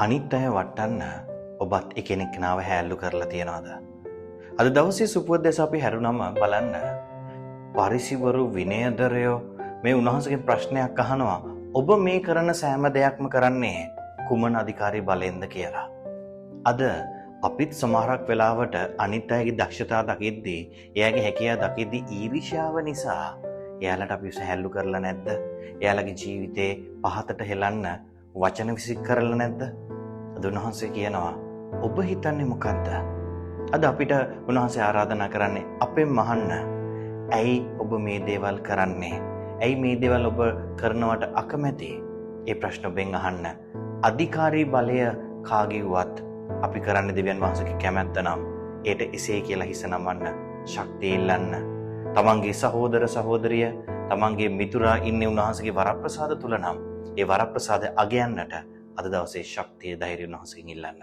අනිත් අය වටන්න ඔබත් එකිනෙක නාව හැල්ලු කරලා තියනවාද? අද දවසේ සුපුවද්දස අපි හැරුණම බලන්න පරිසිවරු විනයදරයෝ මේ උන්වහන්සේගෙන් ප්‍රශ්නයක් අහනවා. ඔබ මේ කරන සෑම දෙයක්ම කරන්නේ කුමන අධිකාරී බලයෙන්ද කියලා. අද අපිත් සමහරක් වෙලාවට අනිත් අයගේ දක්ෂතා දකිද්දී, එයාගේ හැකියාව දකිද්දී ඊර්ෂ්‍යාව නිසා එයාලට අපි සහැල්ලු කරලා නැද්ද? එයාලගේ ජීවිතේ පහතට හෙලන්න වචන විසික් කරලා නැද්ද? අද උන්වහන්සේ කියනවා ඔබ හිතන්නේ මොකද්ද? අද අපිට උන්වහන්සේ ආරාධනා කරන්නේ අපෙන් අහන්න. ඇයි ඔබ මේ දේවල් කරන්නේ? ඇයි මේ දේවල් ඔබ කරනවට අකමැති? ඒ ප්‍රශ්න ඔබෙන් අහන්න. අධිකාරී බලය කාගේවත් අපි කරන්නේ දෙවියන් වහන්සේගේ කැමැත්ත නම් ඒට එසේ කියලා හිස නමන්න, ශක්තිය ඉල්ලන්න. තමන්ගේ සහෝදර සහෝදරිය, තමන්ගේ මිතුරා ඉන්නේ උන්වහන්සේගේ වරප්‍රසාද තුල නම් ඒ වරප්‍රසාද අගයන්නට අද දවසේ ශක්තිය ධෛර්යය උන්වහන්සේගෙන් ඉල්ලන්න.